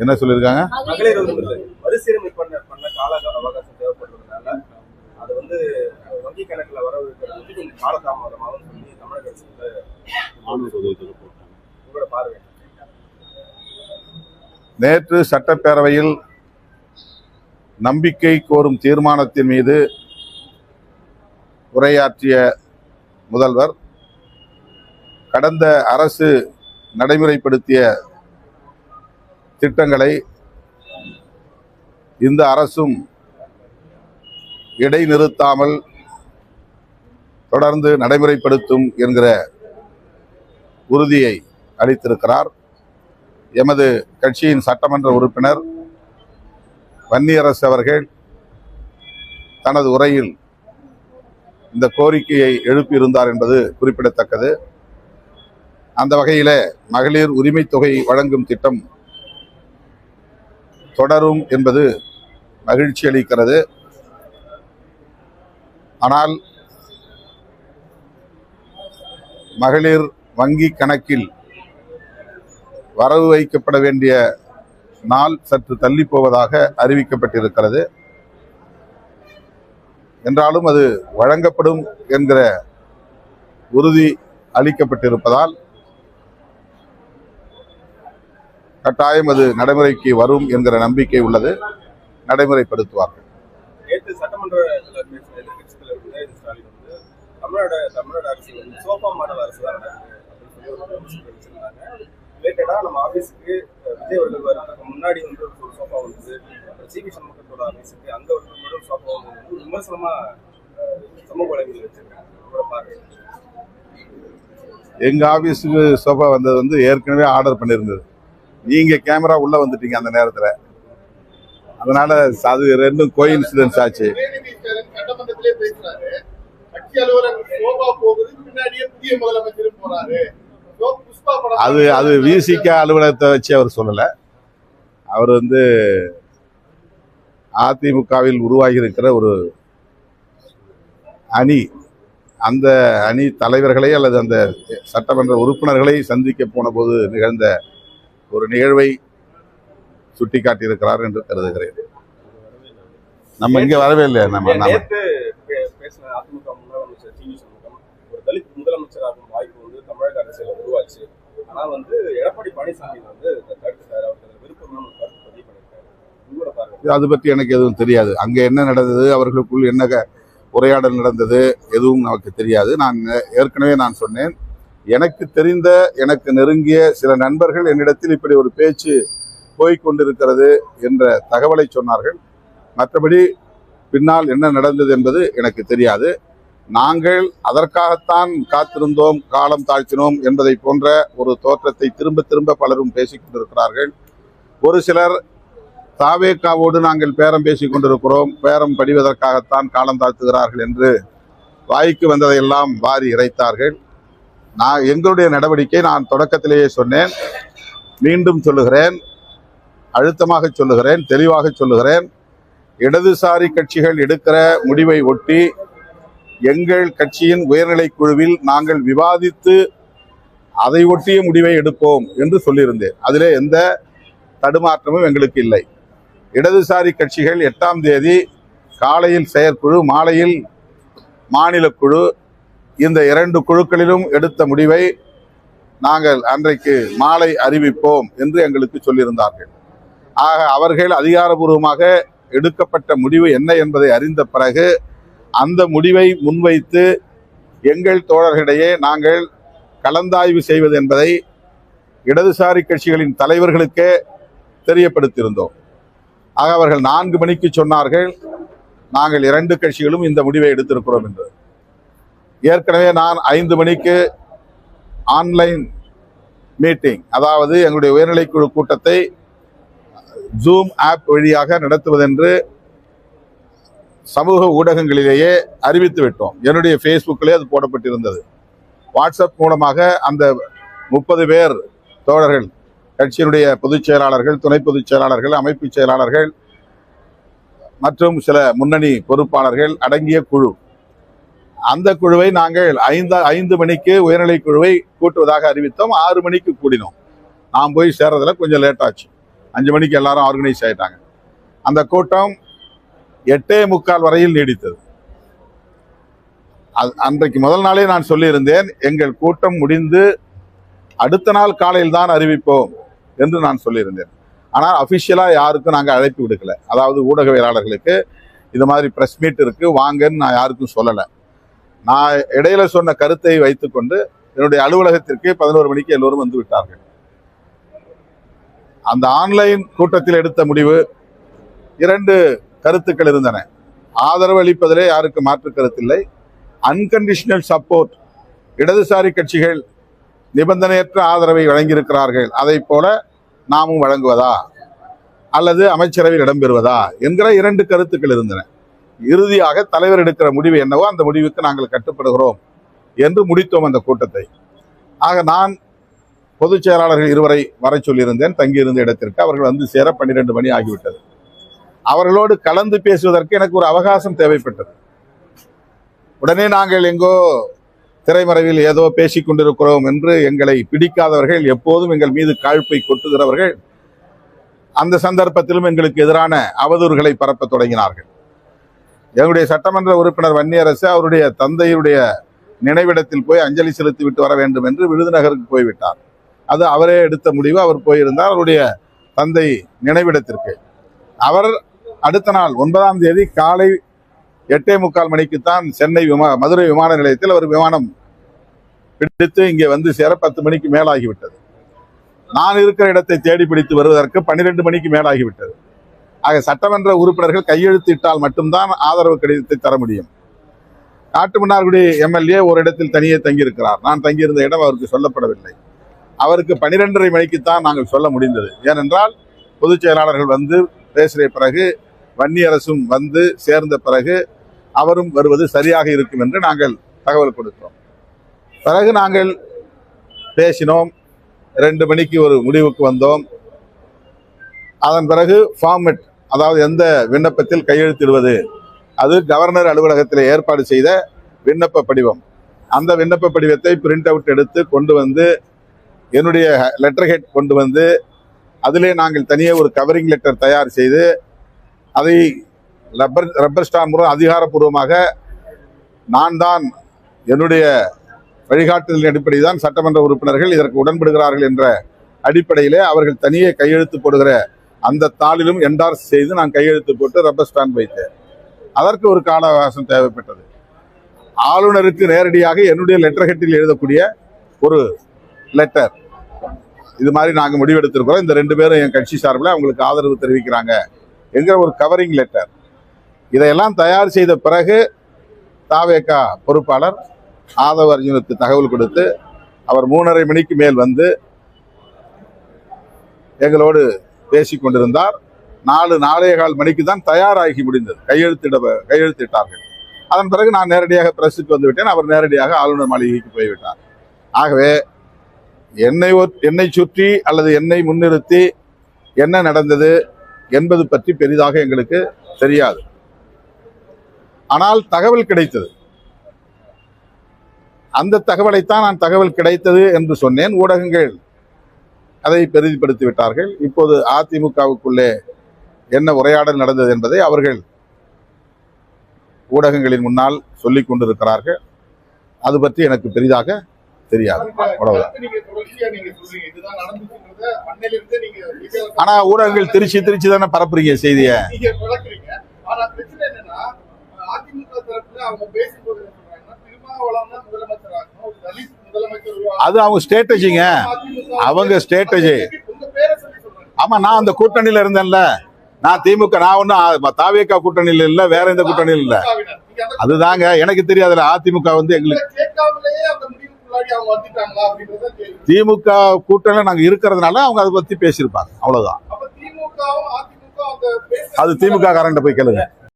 என்ன சொல்லியிருக்காங்க? மறுசீரமைப்பு பண்ண கால அவகாசம் தேவைப்படுறதுனால அது வந்து வங்கி கணக்குல வரவுக்கிறது கொஞ்சம் காலதாமதமாகும் சொல்லி தமிழக அரசு உங்களோட பார்வை. நேற்று சட்டப்பேரவையில் நம்பிக்கை கோரும் தீர்மானத்தின் மீது உரையாற்றிய முதல்வர் கடந்த அரசு நடைமுறைப்படுத்திய திட்டங்களை இந்த அரசும் இடைநிறுத்தாமல் தொடர்ந்து நடைமுறைப்படுத்தும் என்கிற உறுதியை அளித்திருக்கிறார். எமது கட்சியின் சட்டமன்ற உறுப்பினர் வன்னியரசு அவர்கள் தனது உரையில் இந்த கோரிக்கையை எழுப்பியிருந்தார் என்பது குறிப்பிடத்தக்கது. அந்த வகையில் மகளிர் உரிமை தொகை வழங்கும் திட்டம் தொடரும் என்பது மகிழ்ச்சி அளிக்கிறது. ஆனால் மகளிர் வங்கி கணக்கில் வரவு வைக்கப்பட வேண்டிய நாள் சற்று தள்ளி போவதாக அறிவிக்கப்பட்டிருக்கிறது. என்றாலும் அது வழங்கப்படும் என்கிற உறுதி அளிக்கப்பட்டிருப்பதால் கட்டாயம் அது நடைமுறைக்கு வரும் என்கிற நம்பிக்கை உள்ளது. நடைமுறைப்படுத்துவார்கள். நேற்று சட்டமன்ற எதிர்கட்சி தலைவர் உதயநிதி ஸ்டாலின் வந்து தமிழ்நாடு அரசு சோஃபா மாடல் அரசு தான் ரிலேட்டடா நம்ம ஆபீஸுக்கு விஜய் அவர்கள் வரதுக்கு முன்னாடி வந்து ஒரு சோஃபா வந்து சிபி சண்முகத்தோட ஆபீஸுக்கு அங்க ஒரு சோஃபா வந்து விமர்சனமா சமூக வலைதளத்தில் வச்சிருக்காங்க. எங்க ஆபீஸுக்கு சோஃபா வந்தது வந்து ஏற்கனவே ஆர்டர் பண்ணியிருந்தது. நீங்க கேமரா உள்ள வந்துட்டீங்க அந்த நேரத்துல, அதனால அது ரெண்டும் கோஇன்சிடென்ஸ் ஆச்சு. அது விசிக அலுவலகத்தை வச்சு அவர் சொல்லல. அவர் வந்து அதிமுகவில் உருவாகி இருக்கிற ஒரு அணி, அந்த அணி தலைவர்களை அல்லது அந்த சட்டமன்ற உறுப்பினர்களை சந்திக்க போன போது நிகழ்ந்த ஒரு நிகழ்வை சுட்டிக்காட்டியிருக்கிறார் என்று கருதுகிறேன். நம்ம இங்க வரவே இல்லை. நம்ம பேசின அதிமுக முதலமைச்சர் சிவி சண்முகம் ஒரு தலித் முதலமைச்சராகும் வாய்ப்பு வந்து தமிழக அரசியல் உருவாச்சு. ஆனா வந்து எடப்பாடி பழனிசாமி வந்து கருத்துட்டாரு, அவருக்கு விருப்பம் கருத்து பதிவு பண்ணிருக்காரு. உங்களோட பார்வை? அது பற்றி எனக்கு எதுவும் தெரியாது. அங்க என்ன நடந்தது, அவர்களுக்குள் என்ன உரையாடல் நடந்தது, எதுவும் நமக்கு தெரியாது. நான் ஏற்கனவே சொன்னேன், எனக்கு தெரிந்த எனக்கு நெருங்கிய சில நண்பர்கள் என்னிடத்தில் இப்படி ஒரு பேச்சு போய்கொண்டிருக்கிறது என்ற தகவலை சொன்னார்கள். மற்றபடி பின்னால் என்ன நடந்தது என்பது எனக்கு தெரியாது. நாங்கள் அதற்காகத்தான் காத்திருந்தோம், காலம் தாழ்த்தினோம் என்பதை போன்ற ஒரு தோற்றத்தை திரும்ப திரும்ப பலரும் பேசிக் கொண்டிருக்கிறார்கள். ஒரு சிலர் தாவேக்காவோடு நாங்கள் பேரம் பேசிக் கொண்டிருக்கிறோம், பேரம் படிவதற்காகத்தான் காலம் தாழ்த்துகிறார்கள் என்று வாய்க்கு வந்ததையெல்லாம் வாரி இறைத்தார்கள். எங்களுடைய நடவடிக்கை நான் தொடக்கத்திலேயே சொன்னேன், மீண்டும் சொல்லுகிறேன், அழுத்தமாக சொல்லுகிறேன், தெளிவாக சொல்லுகிறேன். இடதுசாரி கட்சிகள் எடுக்கிற முடிவை ஒட்டி எங்கள் கட்சியின் உயர்நிலை குழுவில் நாங்கள் விவாதித்து அதை ஒட்டிய முடிவை எடுப்போம் என்று சொல்லியிருந்தேன். அதிலே எந்த தடுமாற்றமும் எங்களுக்கு இல்லை. இடதுசாரி கட்சிகள் 8ஆம் தேதி காலையில் செயற்குழு, மாலையில் மாநில குழு, இந்த 2 குழுக்களிலும் எடுத்த முடிவை நாங்கள் அன்றைக்கு மாலை அறிவிப்போம் என்று எங்களுக்கு சொல்லியிருந்தார்கள். ஆக அவர்கள் அதிகாரபூர்வமாக எடுக்கப்பட்ட முடிவு என்ன என்பதை அறிந்த பிறகு அந்த முடிவை முன்வைத்து எங்கள் தோழர்களிடையே நாங்கள் கலந்தாய்வு செய்வது என்பதை இடதுசாரி கட்சிகளின் தலைவர்களுக்கே தெரியப்படுத்தியிருந்தோம். ஆக அவர்கள் 4 மணிக்கு சொன்னார்கள், நாங்கள் 2 கட்சிகளும் இந்த முடிவை எடுத்திருக்கிறோம் என்று. ஏற்கனவே நான் 5 மணிக்கு ஆன்லைன் மீட்டிங், அதாவது எங்களுடைய உயர்நிலைக்குழு கூட்டத்தை ஜூம் ஆப் வழியாக நடத்துவதென்று சமூக ஊடகங்களிலேயே அறிவித்து விட்டோம். என்னுடைய ஃபேஸ்புக்கிலே அது போடப்பட்டிருந்தது. வாட்ஸ்அப் மூலமாக அந்த 30 பேர் தோழர்கள், கட்சியினுடைய பொதுச் செயலாளர்கள், துணை பொதுச் செயலாளர்கள், அமைப்பு செயலாளர்கள் மற்றும் சில முன்னணி பொறுப்பாளர்கள் அடங்கிய குழு, அந்த குழுவை நாங்கள் 5 மணிக்கு உயர்நிலை குழுவை கூட்டுவதாக அறிவித்தோம். 6 மணிக்கு கூடினோம். நான் போய் சேர்றதுல கொஞ்சம் லேட் ஆச்சு. 5 மணிக்கு எல்லாரும் ஆர்கனைஸ் ஆயிட்டாங்க. அந்த கூட்டம் 8:45 வரையில் நீடித்தது. அன்றைக்கு முதல் நாளே நான் சொல்லியிருந்தேன், எங்கள் கூட்டம் முடிந்து அடுத்த நாள் காலையில் தான் அறிவிப்போம் என்று நான் சொல்லியிருந்தேன். ஆனால் அபிஷியலா யாருக்கும் நாங்கள் அழைப்பு விடுக்கல. அதாவது ஊடகவியலாளர்களுக்கு இது மாதிரி பிரஸ் மீட் இருக்கு வாங்கன்னு நான் யாருக்கும் சொல்லலை. நான் இடையில சொன்ன கருத்தை வைத்துக்கொண்டு என்னுடைய அலுவலகத்திற்கு 11 மணிக்கு எல்லோரும் வந்து விட்டார்கள். அந்த ஆன்லைன் கூட்டத்தில் எடுத்த முடிவு 2 கருத்துக்கள் இருந்தன. ஆதரவு அளிப்பதிலே யாருக்கு மாற்று கருத்தில்லை. அன்கண்டிஷனல் சப்போர்ட், இடதுசாரி கட்சிகள் நிபந்தனையற்ற ஆதரவை வழங்கியிருக்கிறார்கள், அதை போல நாமும் வழங்குவதா அல்லது அமைச்சரவையில் இடம்பெறுவதா என்கிற 2 கருத்துக்கள் இருந்தன. இறுதியாக தலைவர் எடுக்கிற முடிவு என்னவோ அந்த முடிவுக்கு நாங்கள் கட்டுப்படுகிறோம் என்று முடித்தோம் அந்த கூட்டத்தை. ஆக நான் பொதுச் செயலாளர்கள் 2 வரை சொல்லியிருந்தேன் தங்கியிருந்த இடத்திற்கு. அவர்கள் வந்து சேர 12 மணி ஆகிவிட்டது. அவர்களோடு கலந்து பேசுவதற்கு எனக்கு ஒரு அவகாசம் தேவைப்பட்டது. உடனே நாங்கள் எங்கோ திரைமறைவில் ஏதோ பேசிக் கொண்டிருக்கிறோம் என்று எங்களை பிடிக்காதவர்கள், எப்போதும் எங்கள் மீது காழ்ப்பை கொட்டுகிறவர்கள், அந்த சந்தர்ப்பத்திலும் எங்களுக்கு எதிரான அவதூறுகளை பரப்ப தொடங்கினார்கள். எங்களுடைய சட்டமன்ற உறுப்பினர் வன்னியரசு அவருடைய தந்தையுடைய நினைவிடத்தில் போய் அஞ்சலி செலுத்தி விட்டு வர வேண்டும் என்று விருதுநகருக்கு போய்விட்டார். அது அவரே எடுத்த முடிவு. அவர் போயிருந்தார் அவருடைய தந்தை நினைவிடத்திற்கு. அவர் அடுத்த நாள் 9ஆம் தேதி காலை 8:45 மணிக்குத்தான் சென்னை மதுரை விமான நிலையத்தில் அவர் விமானம் பிடித்து இங்கே வந்து சேர 10 மணிக்கு மேலாகிவிட்டது. நான் இருக்கிற இடத்தை தேடி பிடித்து வருவதற்கு 12 மணிக்கு மேலாகிவிட்டது. ஆக சட்டமன்ற உறுப்பினர்கள் கையெழுத்திட்டால் மட்டும்தான் ஆதரவு கடிதத்தை தர முடியும். காட்டுமன்னார்குடி எம்எல்ஏ ஒரு இடத்தில் தனியே தங்கியிருக்கிறார். நான் தங்கியிருந்த இடம் அவருக்கு சொல்லப்படவில்லை. அவருக்கு 12:30 மணிக்குத்தான் நாங்கள் சொல்ல முடிந்தது. ஏனென்றால் பொதுச் செயலாளர்கள் வந்து பேசிய பிறகு, வன்னியரசும் வந்து சேர்ந்த பிறகு அவரும் வருவது சரியாக இருக்கும் என்று நாங்கள் தகவல் கொடுத்தோம். பிறகு நாங்கள் பேசினோம். 2 மணிக்கு ஒரு முடிவுக்கு வந்தோம். அதன் பிறகு ஃபார்மெட், அதாவது எந்த விண்ணப்பத்தில் கையெழுத்திடுவது, அது கவர்னர் அலுவலகத்தில் ஏற்பாடு செய்த விண்ணப்ப படிவம். அந்த விண்ணப்ப படிவத்தை பிரிண்ட் அவுட் எடுத்து கொண்டு வந்து என்னுடைய லெட்டர் ஹெட் கொண்டு வந்து அதிலே நாங்கள் தனியே ஒரு கவரிங் லெட்டர் தயார் செய்து அதை ரப்பர் ஸ்டாம்ப் மூலம் அதிகாரப்பூர்வமாக நான் தான் என்னுடைய வழிகாட்டுதலின் அடிப்படையில் தான் சட்டமன்ற உறுப்பினர்கள் இதற்கு உடன்படுகிறார்கள் என்ற அடிப்படையிலே அவர்கள் தனியே கையெழுத்து போடுகிற அந்த தாளிலும் என்டார்ஸ் செய்து நான் கையெழுத்து போட்டு ரப்பர் ஸ்டாம்ப் வைத்தேன். அதற்கு ஒரு கால அவகாசம் தேவைப்பட்டது. ஆளுநருக்கு நேரடியாக என்னுடைய லெட்டர் ஹெட்டில் எழுதக்கூடிய ஒரு லெட்டர், இது மாதிரி நாங்கள் முடிவெடுத்திருக்கிறோம், இந்த 2 பேரும் என் கட்சி சார்பில் அவங்களுக்கு ஆதரவு தெரிவிக்கிறாங்க என்கிற ஒரு கவரிங் லெட்டர். இதையெல்லாம் தயார் செய்த பிறகு தாவேகா பொறுப்பாளர் ஆதவ அர்ஜுனுக்கு தகவல் கொடுத்து அவர் 3:30 மணிக்கு மேல் வந்து எங்களோடு பேசிக் கொண்டிருந்தார். 4-4:15 மணிக்கு தான் தயாராகி முடிந்தது. கையெழுத்திட்டார்கள். அதன் பிறகு நான் நேரடியாக பிரஸுக்கு வந்து விட்டேன். அவர் நேரடியாக ஆளுநர் மாளிகைக்கு போய்விட்டார். ஆகவே என்னை சுற்றி அல்லது என்னை முன்னிறுத்தி என்ன நடந்தது என்பது பற்றி பெரிதாக எங்களுக்கு தெரியாது. ஆனால் தகவல் கிடைத்தது. அந்த தகவலைத்தான் நான் தகவல் கிடைத்தது என்று சொன்னேன். ஊடகங்கள் அதை பெரிதுபடுத்தி விட்டார்கள். இப்போது அதிமுகவுக்குள்ளே என்ன உரையாடல் நடந்தது என்பதை அவர்கள் ஊடகங்களின் முன்னால் சொல்லிக் கொண்டிருக்கிறார்கள். அது பற்றி எனக்கு பெரிதாக தெரியாது. அவ்வளவுதான். ஆனா ஊடகங்கள் திருச்சி தானே பரப்புறீங்க செய்தியை. அது அவங்க ஸ்ட்ராட்டஜிங்க, அவங்க ஸ்ட்ராட்டஜி. ஆமா, நான் அந்த கூட்டணியில இருந்தேன்ல. நான் திமுக, நான் ஒன்னும் தாவேகா கூட்டணியில இல்ல, வேற எந்த கூட்டணியில் இல்ல. அதுதாங்க எனக்கு தெரியாதுல. அதிமுக வந்து எங்களுக்கு திமுக கூட்டணியில நாங்க இருக்கிறதுனால அவங்க அதை பத்தி பேசியிருப்பாங்க. அவ்வளவுதான். அது திமுக காரண்ட போய் கேளுங்க.